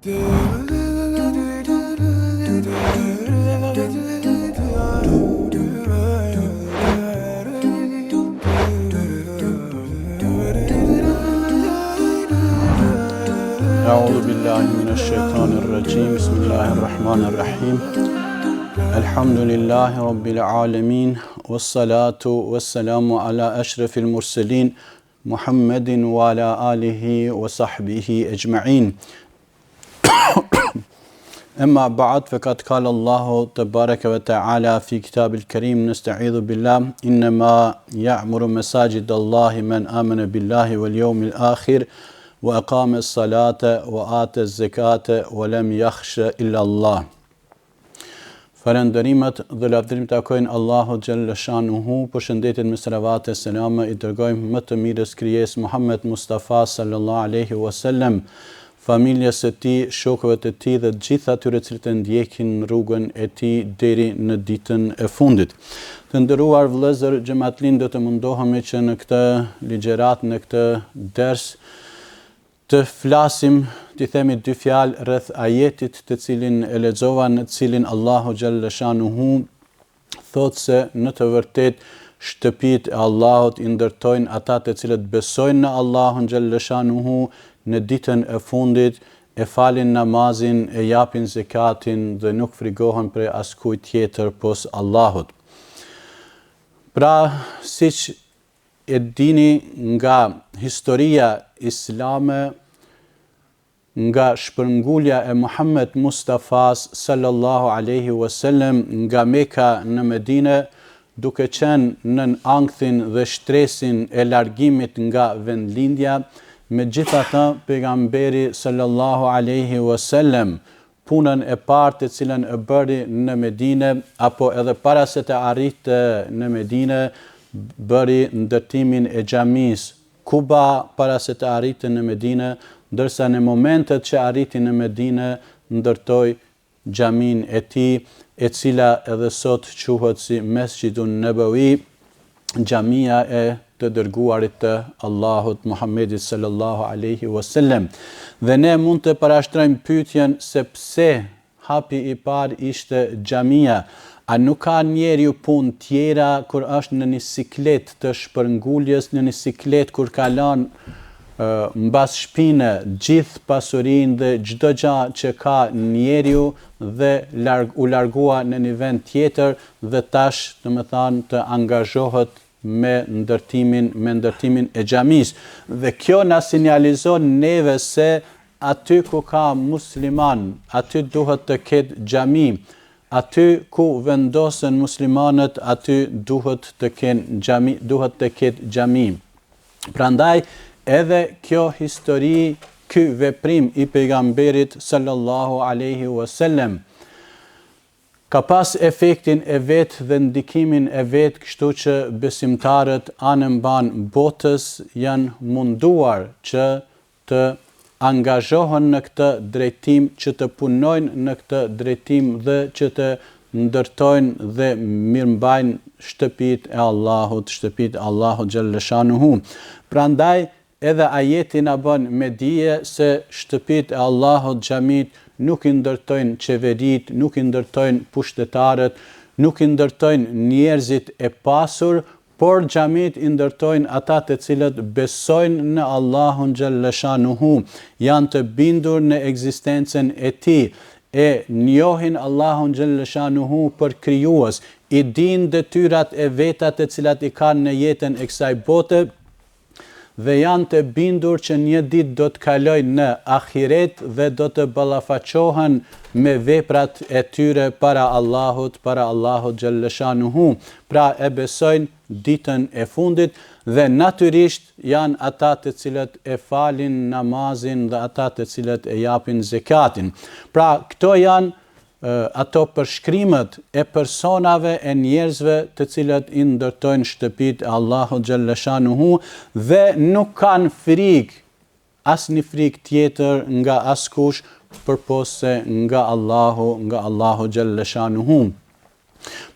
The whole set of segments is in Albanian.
أعوذ بالله من الشيطان الرجيم بسم الله الرحمن الرحيم الحمد لله رب العالمين والصلاة والسلام على أشرف المرسلين محمد وعلى آله وصحبه أجمعين أما بعد فقد قال الله تبارك وتعالى في كتاب الكريم نستعيذ بالله إنما يعمر مساجد الله من آمن بالله واليوم الآخر وأقام الصلاة وآتى الزكاة ولم يخش إلا الله. Falënderimet dhe lavdërim takojnë Allahut xhalla shanuhu, përshëndetjen me selavat e selame i dërgojmë më të mirës krijesë Muhammed Mustafa sallallahu alaihi wasallam, familjes së tij, shokëve të tij dhe të gjithë atyre që ndjekin rrugën e tij deri në ditën e fundit. Të nderuar vëllezër xhamatlin, do të mundohemi që në këtë ligjërat, në këtë ders të flasim, të themi dy fjalë rreth ajetit të cilin e lexova, në të cilin Allahu xhalla shanuhu thotë se në të vërtetë shtëpitë e Allahut i ndërtojnë ata të cilët besojnë në Allahun xhalla shanuhu në ditën e fundit, e falin namazin, e japin zakatin dhe nuk frigohen prej askujt tjetër pos Allahut. Pra, siç e dini nga historia islame, nga shpërngulja e Muhammed Mustafas sallallahu alaihi wasallam nga Mekka në Medinë, duke qenë në ankthin dhe shtresin e largimit nga vendlindja, megjithatë pejgamberi sallallahu alaihi wasallam punën e parë të cilën e bëri në Medinë, apo edhe para se të arritë në Medinë, bëri ndërtimin e xhamisë Kuba para se të arritë në Medinë, ndërsa në momentet që arriti në Medinë ndërtoi xhamin e tij, e cila edhe sot quhet si Mesjidun Nabawi, xhamia e të dërguarit të Allahut Muhammedit sallallahu alaihi wasallam. Dhe ne mund të parashtrojmë pyetjen se pse hapi i parë ishte xhamia. A nuk ka njeriu punë tjera kur është në një siklet të shpërnguljes, në një siklet kur ka lënë mbas shpine gjithë pasurinë dhe çdo gjë që ka njeriu dhe u largua në një vend tjetër dhe tash, domethënë, të angazhohet me ndërtimin e xhamisë. Dhe kjo na sinjalizon neve se aty ku ka musliman, aty duhet të ketë xhami. Aty ku vendosen muslimanët, aty duhet të ketë xhami. Prandaj edhe kjo histori, ky veprim i pejgamberit sallallahu alaihi wasallam ka pas efektin e vet dhe ndikimin e vet, kështu që besimtarët anëmban botës janë munduar që të angazhohen në këtë drejtim, që të punojnë në këtë drejtim dhe që të ndërtojnë dhe mirëmbajnë shtëpitë e Allahut, shtëpitë e Allahut xhalla shanuhu. Prandaj edhe ajeti na bën me dije se shtëpitë e Allahut, xhamit, nuk i ndërtojnë qeverit, nuk i ndërtojnë pushtetarët, nuk i ndërtojnë njerëzit e pasur, por xhamit i ndërtojnë ata të cilët besojnë në Allahun xhalla shanuhu, janë të bindur në ekzistencën e tij, e njohin Allahun xhalla shanuhu për krijues, i dinë detyrat e veta të cilat i kanë në jetën e kësaj bote, dhe janë të bindur që një ditë do të kalojnë në ahiret dhe do të ballafaqohen me veprat e tyre para Allahut xhalla shanuhu. Pra e besojnë ditën e fundit dhe natyrisht janë ata të cilët e falin namazin dhe ata të cilët e japin zakatin. Pra këto janë ato përshkrimet e personave e njerëzve të cilët i ndërtojnë shtëpitë e Allahut xhalla shanuhu dhe nuk kanë frikë, asnjë frikë tjetër nga askush përpos se nga Allahu xhalla shanuhu.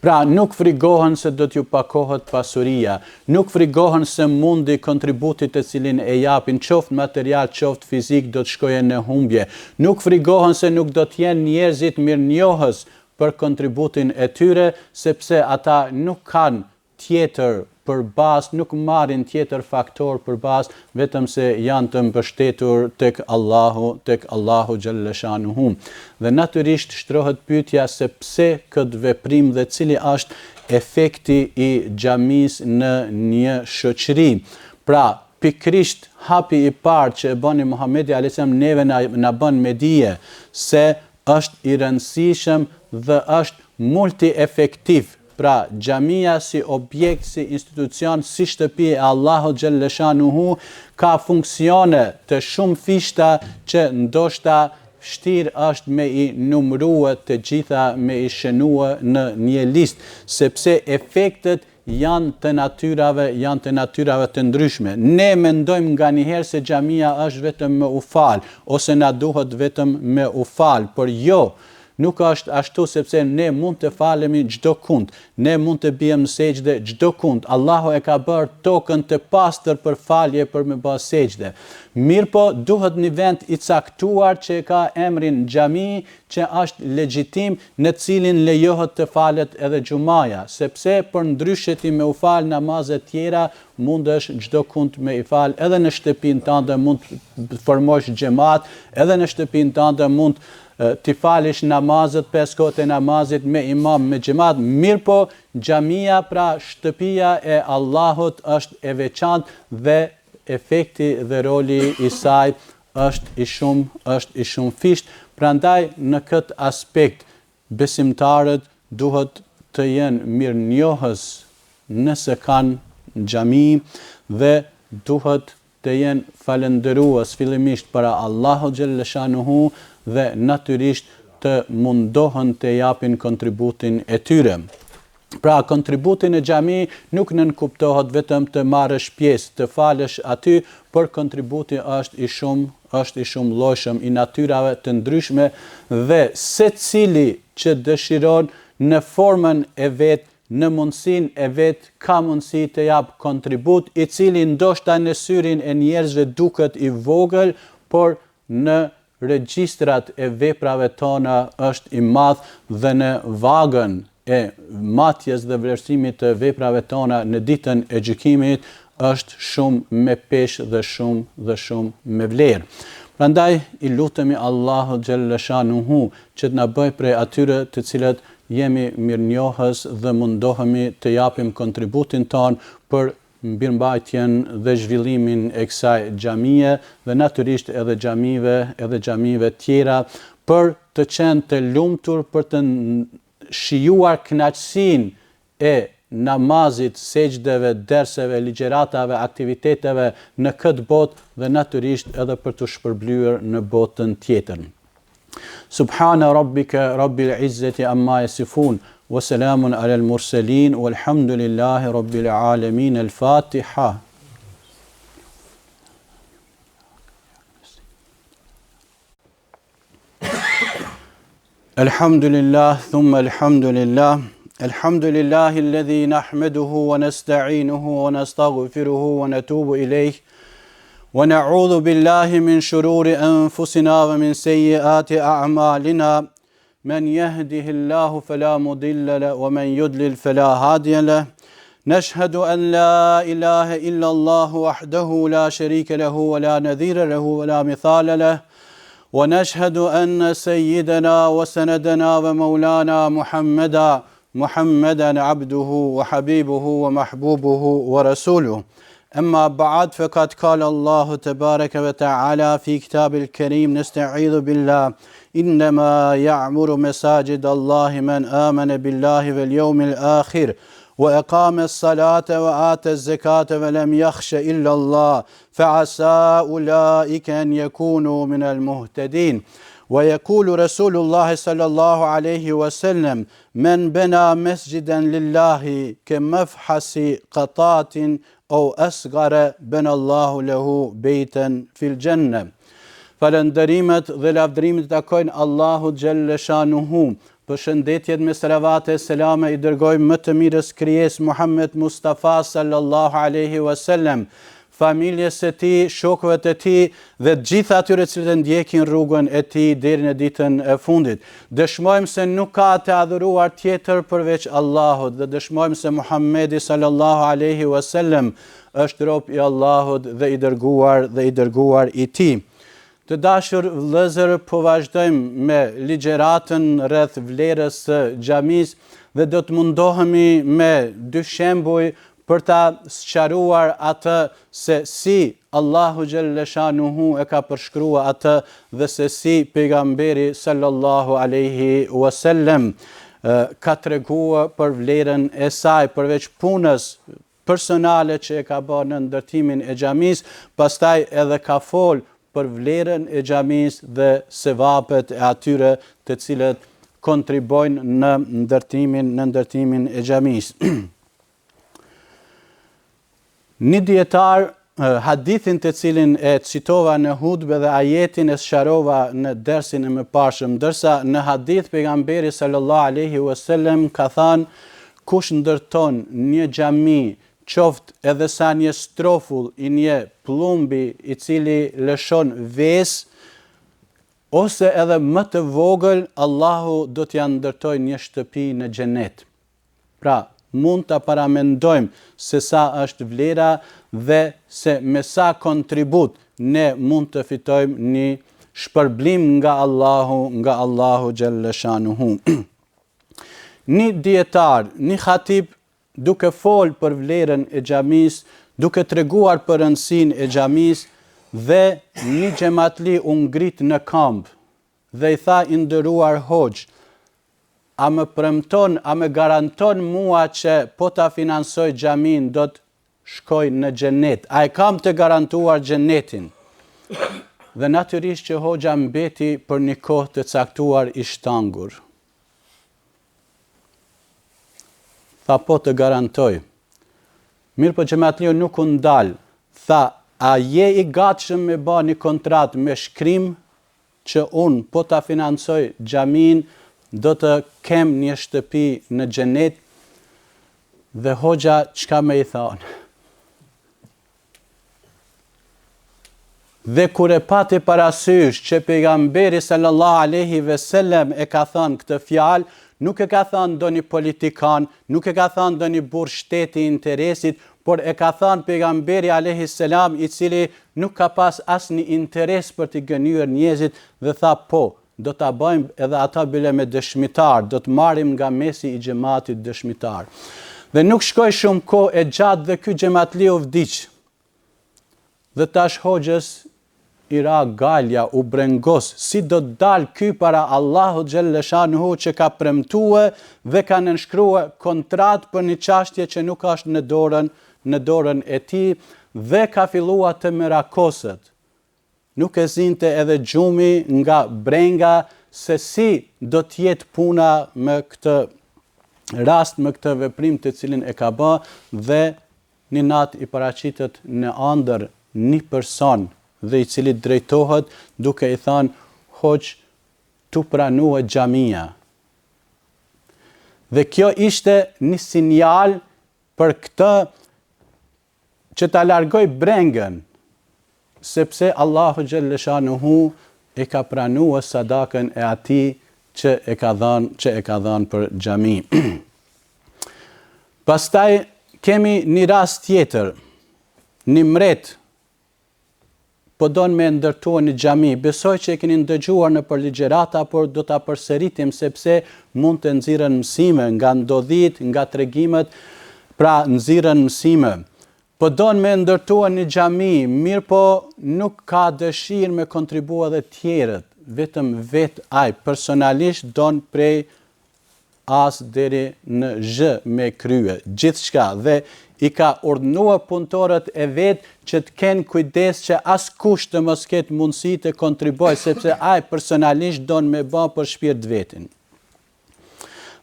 Pra nuk frigohen se do t'ju pakohet pasuria, nuk frigohen se mundi kontributit të cilin e japin, qoftë material, qoftë fizik, do të shkojë në humbje, nuk frigohen se nuk do t'jenë njerëzit mirënjohës për kontributin e tyre, sepse ata nuk kanë tjetër për bazë, nuk marrin tjetër faktor për bazë, vetëm se janë të mbështetur tek Allahu xhalla shanuhu. Dhe natyrisht shtrohet pyetja se pse këtë veprim dhe cili është efekti i xhamisë në një shoqëri. Pra, pikrisht hapi i parë që e bëni Muhamedi alayhis salam neve na bën me dije se është i rëndësishëm dhe është multi-efektiv. Pra, xhamia si objekt, si institucion, si shtëpi e Allahut xhalla shanuhu ka funksione të shumë fishta që ndoshta vështirë është me i numërua të gjitha, me i shënua në një listë, sepse efektet janë të natyrave të ndryshme. Ne mendojmë nganjëherë se xhamia është vetëm me u fal, ose na duhet vetëm me u fal, por jo. Nuk është ashtu, sepse ne mund të falemi çdo kund, ne mund të bijmë sejdë çdo kund. Allahu e ka bërë tokën të pastër për falje, për me bërë sejdë. Mirpo duhet një vend i caktuar që ka emrin xhami, që është legjitim, në cilin lejohet të falet edhe xumaja, sepse për ndryshe ti me u fal namazet tjera, mundesh çdo kund me i fal, edhe në shtëpinë tënde mund të formosh xhamat, edhe në shtëpinë tënde mund ti falish namazet, 5 kohët e namazit me imam, me xhamat, mirpo xhamia, pra shtëpia e Allahut, është e veçantë dhe efekti dhe roli i saj është i shumë fisht. Prandaj në këtë aspekt besimtarët duhet të jenë mirënjohës nëse kanë xhami dhe duhet të jenë falëndërues fillimisht para Allahut xhalla shanuhu dhe natyrisht të mundohen të japin kontributin e tyre. Pra, kontributin e xhami nuk nënkuptohet vetëm të marrësh pjesë, të falësh aty, por kontributi është i shumë llojshëm, i natyrave të ndryshme, dhe secili që dëshiron në formën e vet, në mundësinë e vet, ka mundësi të jap kontribut, i cili ndoshta në syrin e njerëzve duket i vogël, por në regjistrat e veprave tona është i madh, dhe në vagën e matjes dhe vlerësimit të veprave tona në ditën e gjykimit është shumë me peshë dhe shumë me vlerë. Prandaj i lutemi Allahut xhalla shanuhu që të na bëjë prej atyre të cilët jemi mirënjohës dhe mundohemi të japim kontributin ton për mbirmbajtjen dhe zhvillimin e kësaj xhamie dhe natyrisht edhe xhamive tjera, për të qenë të lumtur, për të shijuar kënaqësinë e namazit, sejdeve, derseve, ligjëratave, aktiviteteve në këtë botë dhe natyrisht edhe për të shpërblyer në botën tjetër. Subhana rabbika rabbil izzati amma yasifun wa salamun alal mursalin walhamdulillahi rabbil alamin. Al-Fatiha. Alhamdulillah, thumma alhamdulillah. Alhamdulillahi alladhi nahmaduhu wa nasta'inuhu wa nastaghfiruhu wa natubu ilayh. Wa na'udhu billahi min shururi anfusina wa min sayyiati a'malina. Man yahdihillahu fala mudilla lahu wa man yudlil fala hadiya lahu. Nashhadu an la ilaha illa Allah wahdahu la sharika lahu wa la nadhira lahu wa la mithala lahu. ونشهد أن سيدنا وسندنا ومولانا محمدا عبده وحبيبه ومحبوبه ورسوله. أما بعد، فقد قال الله تبارك وتعالى في كتاب الكريم: نستعيذ بالله إنما يعمر مساجد الله من آمن بالله واليوم الآخر وأقام الصلاة وآتى الزكاة ولم يخش إلا الله فعسى أولئك أن يكونوا من المهتدين. ويقول رسول الله صلى الله عليه وسلم: من بنى مسجدا لله كمفحص قطاة أو أصغر بنى الله له بيتا في الجنة. falënderimet dhe lavdërimet takojnë Allahut xhelle shanuhu. Përshëndetjet me selavate e selame i dërgojmë më të mirës krijesë Muhammed Mustafa sallallahu alaihi wasallam, familjes së tij, shokëve të tij dhe të gjithë atyre që ndjekin rrugën e tij deri në ditën e fundit. Dëshmojmë se nuk ka të adhuruar tjetër përveç Allahut dhe dëshmojmë se Muhammedi sallallahu alaihi wasallam është rob i Allahut dhe i dërguar i tij. Të dashur vëllezër, po vazhdojmë me ligjeratën rreth vlerës së xhamisë dhe do të mundohemi me dy shembuj për ta sqaruar atë se si Allahu xhelle shanuhu e ka përshkruar atë dhe se si pejgamberi sallallahu alaihi wasallam ka treguar për vlerën e saj, përveç punës personale që e ka bërë në ndërtimin e xhamisë, pastaj edhe ka folë për vlerën e xhamisë dhe sevapet e atyre të cilët kontribojnë në ndërtimin e xhamisë. Një dietar hadithin të cilin e citova në hutbë dhe ajetin e sqarova në dersin e mëparshëm, ndërsa në hadith pejgamberi sallallahu alaihi wasallam ka thënë, kush ndërton një xhami, qoftë edhe sa një strofull i një plumbi i cili lëshon ves, ose edhe më të vogël, Allahu do t'ja ndërtoj një shtëpi në xhenet. Pra, mund ta paramendojmë se sa është vlera dhe se me sa kontribut ne mund të fitojmë një shpërblim nga Allahu xhelle shanuhu. Një dietar, një khatib, duke folë për vlerën e xhamisë, duke treguar për rëndësinë e xhamisë, dhe një xhamatli u ngrit në këmbë dhe i tha i nderuar hoxh, a më premton, a më garanton mua që po ta finansoj xhamin do të shkoj në xhenet? A e kam të garantuar xhenetin? Dhe natyrisht që hoxha mbeti për një kohë të caktuar i shtangur. Tha, po të garantoj. Mirë, po xhamatliu nuk u ndal. Tha, a je i gatshëm me bë një kontratë me shkrim që unë po ta financoj xhamin, do të kem një shtëpi në xhenet? Dhe hoxha çka më i thonë? Dhe kur e pati parasysh që pejgamberi sallallahu alaihi wasallam e ka thënë këtë fjalë, nuk e ka thënë ndonjë politikan, nuk e ka thënë ndonjë burr shteti i interesit, por e ka thënë pejgamberi alayhi salam, i cili nuk ka pas asnjë interes për të gënyer njerëzit, dhe tha, po, do ta bëjmë edhe ata bile me dëshmitar, do të marrim nga mesi i xhamatit dëshmitar. Dhe nuk shkoi shumë kohë e gjatë dhe ky xhamatli u vdiq. Dhe tash hoxhës i ra galja, u brengos, si do të dalë ky para Allahu xhelle shanuhu që ka premtuar dhe ka nënshkruar kontratë për një çështje që nuk është në dorën e tij, dhe ka filluar të merakoset. Nuk e zinte edhe gjumi nga brenga se si do të jetë puna me këtë rast, me këtë veprim të cilin e ka bë, dhe një natë i paraqitet në ëndër një person dhe i cili drejtohet duke i thënë, hoq, tu pranua xhamia. Dhe kjo ishte një sinjal për këtë që ta largoj brengën, sepse Allahu xhelle shanuhu e ka pranuar sadakën e atij që e ka dhënë për xhami. Pastaj kemi një rast tjetër, një mret po don me ndërtuar një xhami. Besoj që e keni ndëgjuar në përligjerata, por do ta përsëritim sepse mund të nxirren mësime nga ndodhit, nga tregimet, pra nxirren mësime. Po don me ndërtuar një xhami, mirë po nuk ka dëshirë me kontribua dhe tjerët, vetëm ai personalisht don prej as deri në zh me krye gjithçka, dhe i ka urdhënuar punëtorët e vet që të kenë kujdes që askush të mos ketë mundësi të kontribojë, sepse ai personalisht don me bë për shpirt vetin.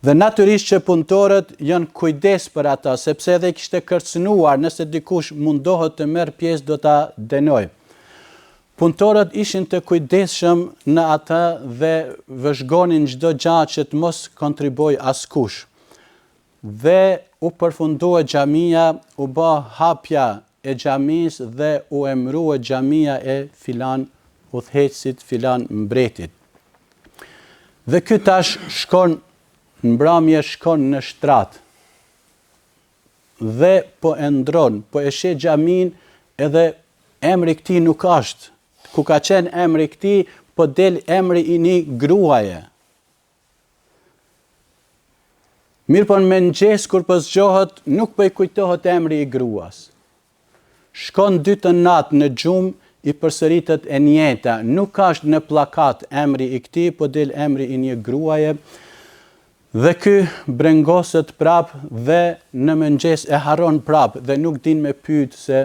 Dhe natyrisht që punëtorët janë kujdes për ata, sepse edhe kishte kërcënuar, nëse dikush mundohet të merr pjesë do ta denoj. punëtorët ishin të kujdesshëm në atë dhe vëzhgonin çdo gjë që të mos kontriboj askush. Dhe u përfundua xhamia, u bë hapja e xhamisë dhe u emërua xhamia e filan udhëheqësit, filan mbretit. Dhe ky tash shkon në mbrëmje, shkon në shtrat dhe po e ndron, po e sheh xhamin, edhe emri i këtij nuk është. Ku ka qenë emri i këtij, po del emri i një gruaje. Mirë po në mëngjes kur po zgjohet, nuk po i kujtohet emri i gruas. Shkon dytën natë në gjumë, i përsëritet e njëjta, nuk është në plakat emri i këtij, po del emri i një gruaje. Dhe ky brengoset prap dhe në mëngjes e harron prap dhe nuk din me pyet se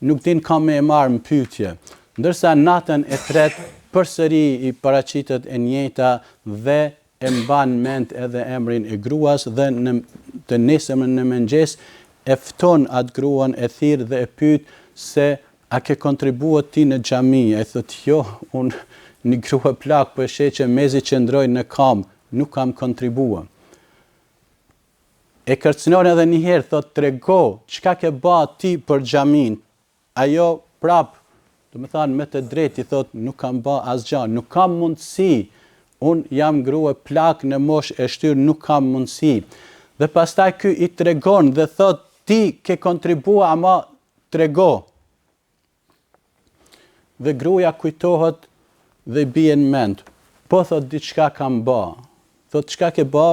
nuk din ka me e marrë në pyetje. Ndërsa natën e tretë përsëri i paraqitet e njëjta dhe e mban mend edhe emrin e gruas dhe të nesërmen në mëngjes e fton atë gruan, e thirr dhe e pyet se a ke kontribuar ti në xhami? Ai thotë jo, unë një grua plak po e sheh që mezi qëndroj në kam, nuk kam kontribuar. E kërcënon edhe një herë, thotë trego, çka ke bë ti për xhamin? Ajo prap, do të thënë me të drejtë, thotë nuk kam bë asgjë, nuk kam mundësi. Unë jam grua plak në moshë e shtyr, nuk kam mundësi. Dhe pastaj ky i tregon dhe thotë ti ke kontribuar, ama trego. Dhe gruaja kujtohet dhe bie në mend. Po thot diçka kam bë. Thot çka ke bë?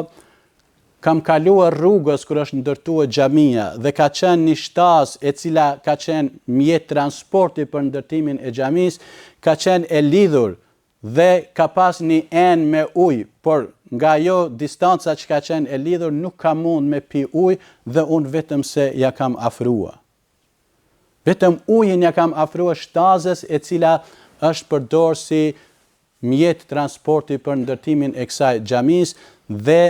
Kam kaluar rrugës kur është ndërtuar xhamia dhe ka qenë një shtazë e cila ka qenë mjet transporti për ndërtimin e xhamisë, ka qenë e lidhur dhe ka pas një enë me ujë, por nga ajo distanca që ka qenë e lidhur nuk ka mund me pi ujë dhe unë vetëm se ja kam afruar. Vetëm ujin ja kam afruar shtazës e cila është përdorur si mjet transporti për ndërtimin e kësaj xhamisë dhe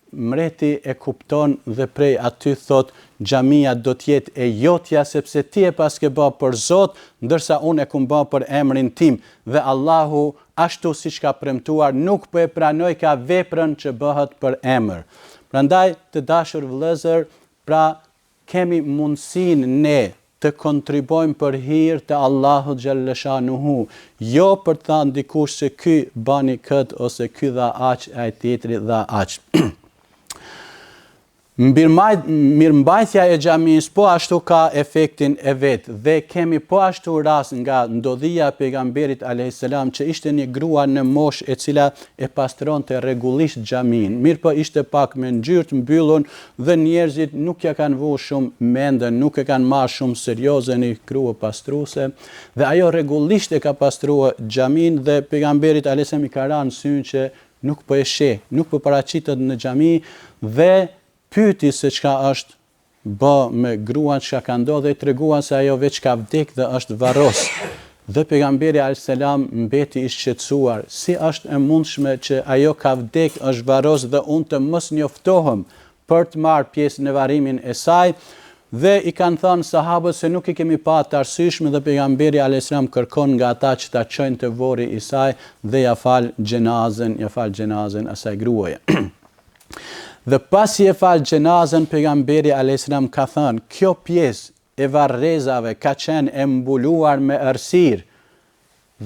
mreti e kupton dhe prej aty thot xhamia do të jetë e jotja sepse ti e pas ke bë për Zot, ndërsa unë e kum bë për emrin tim dhe Allahu ashtu siç ka premtuar nuk po e pranoj ka veprën që bëhet për emër. Prandaj të dashur vëllezër, pra kemi mundësinë ne të kontribojmë për hir të Allahut xhallashanuhu, jo për të thënë dikush se ky bani kët ose ky dha aq, ai tjetri dha aq. Mirëmbajtja e xhamisë po ashtu ka efektin e vet dhe kemi po ashtu rast nga ndodhia e pejgamberit alayhis salam që ishte një grua në moshë e cila e pastronte rregullisht xhamin. Mirë po ishte pak me ngjyrë të mbyllur dhe njerëzit nuk ja kanë vënë shumë mendën, nuk e kanë marrë shumë serioze një grua pastruese dhe ajo rregullisht e ka pastruar xhamin dhe pejgamberit alayhis salam i ka rënë syrin që nuk po e sheh, nuk po paraqitet në xhami dhe pyeti se çka është bë me gruan, çka ka ndodhur dhe treguan se ajo veç ka vdek dhe është varros. Dhe pejgamberi alayhis salam mbeti i shqetësuar, si është e mundshme që ajo ka vdek, është varros dhe unë të mos njoftohem për të marrë pjesë në varrimin e saj. Dhe i kanë thënë sahabët se nuk i kemi pa të arsyeshme dhe pejgamberi alayhis salam kërkon nga ata që ta çojnë te varri i saj dhe ja fal xhenazën asaj gruaje. Dhe pasi e fal xhenazën, pejgamberi alayhis salam ka thënë, kjo pjesë e varrezave ka qenë e mbuluar me errësirë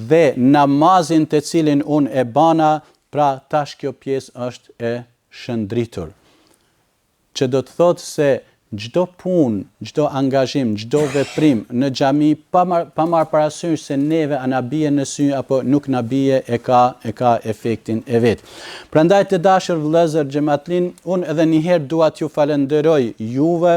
dhe namazin të cilin unë e bana, pra tash kjo pjesë është e shëndritur. Që do të thotë se çdo punë, çdo angazhim, çdo veprim në xhami pa marr parasysh se neve a na bie në sy apo nuk na bie e ka efektin e vet. Prandaj të dashur vëllezër xhamatlin, unë edhe një herë dua t'ju falenderoj juve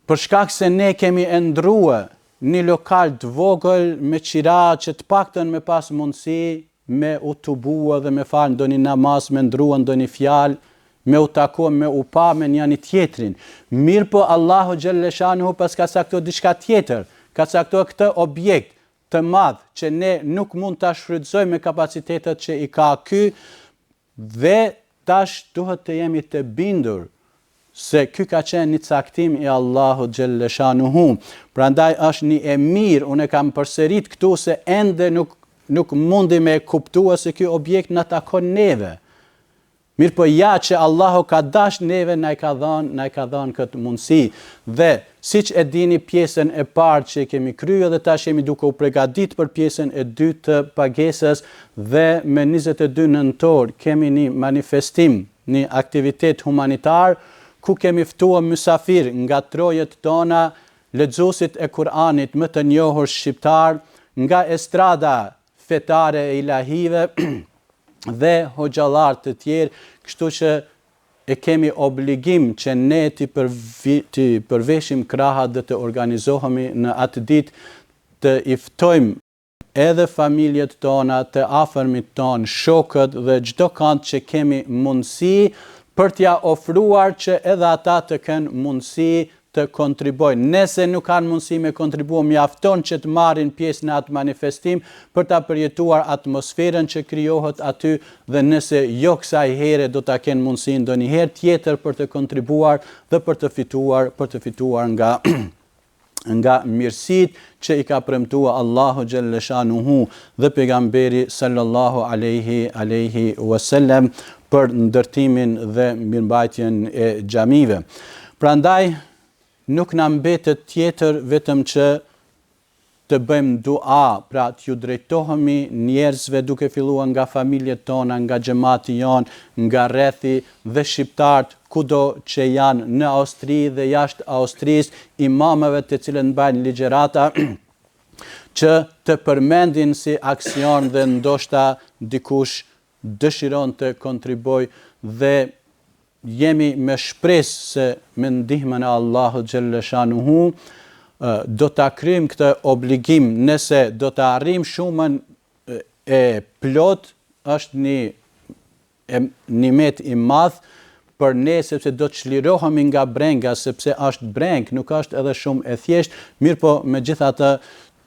për shkak se ne kemi ndruar një lokal të vogël me qira që të paktën me pas mundësi me u tubua dhe me fal ndonjë namaz, me ndrua ndonjë fjalë, me u taku, me u pa me njëri tjetrin. Mirë po Allahu xhallashanuhu pas ka caktuar diçka tjetër, ka caktuar këtë objekt të madh që ne nuk mund ta shfrytëzojmë me kapacitetet që i ka ky dhe tash duhet të jemi të bindur se ky ka qenë një caktim i Allahu xhelleshanuhu. Prandaj është një e mirë, unë kam përsërit këtu se ende nuk mundi me kuptua se ky objekt na takon neve. Mirë po ja që Allahu ka dash neve, na i ka dhënë këtë mundësi. Dhe siç e dini pjesën e parë që kemi kryer dhe tash jemi duke u përgatit për pjesën e dytë të pagesës dhe me 22 nëntor kemi një manifestim, një aktivitet humanitar ku kemi ftuar mysafir nga trojet tona, lexuesit e Kur'anit më të njohur shqiptar, nga estrada fetare e ilahive dhe hoxhallar të tjerë, kështu që e kemi obligim që ne të përveshim krahat dhe të organizohemi në atë ditë, të i ftojmë edhe familjet tona, të afërmit tonë, shokët dhe çdo kant që kemi mundësi për t'ja ofruar që edhe ata të kenë mundësi të kontribojnë. Nëse nuk kanë mundësi me kontribuo, mjafton që të marrin pjesë në atë manifestim për ta përjetuar atmosferën që krijohet aty, dhe nëse jo kësaj here do ta kenë mundësi ndonjëherë tjetër për të kontribuar dhe për të fituar nga mirësitë që i ka premtuar Allahu xhelleshanuhu dhe pejgamberi sallallahu alaihi wasallam për ndërtimin dhe mirëmbajtjen e xhamive. Prandaj nuk na mbetet tjetër vetëm që të bëjmë dua, pra t'ju drejtohemi njerëzve duke filluar nga familjet tona, nga xhamati jon, nga rrethi dhe shqiptarët kudo që janë në Austri dhe jashtë Austrisë, imamëve të cilët mbajnë ligjërata që të përmendin si aksion dhe ndoshta dikush dëshiron të kontribojë, dhe jemi me shpresë se me ndihmën e Allahut xhelleshanuhu do ta kryejmë këtë obligim. Nëse do ta arrijmë shumën e plot, është një nimet i madh për ne, sepse do të çlirohemi nga brenga, sepse është breng, nuk është edhe shumë e thjeshtë, mirë po megjithatë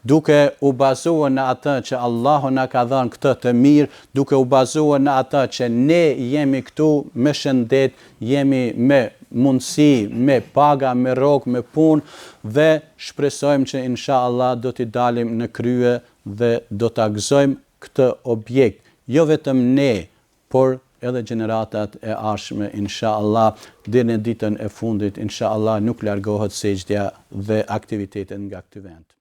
duke u bazuar në atë që Allahu na ka dhënë këtë të mirë, duke u bazuar në atë që ne jemi këtu me shëndet, jemi me mundësi, me paga, me rrogë, me punë, dhe shpresojmë që inshallah do t'i dalim në krye dhe do t'a gëzojmë këtë objekt, jo vetëm ne, por edhe gjeneratat e ardhshme inshallah, deri në ditën e fundit inshallah nuk largohet sejdja dhe aktivitetet nga ky vend.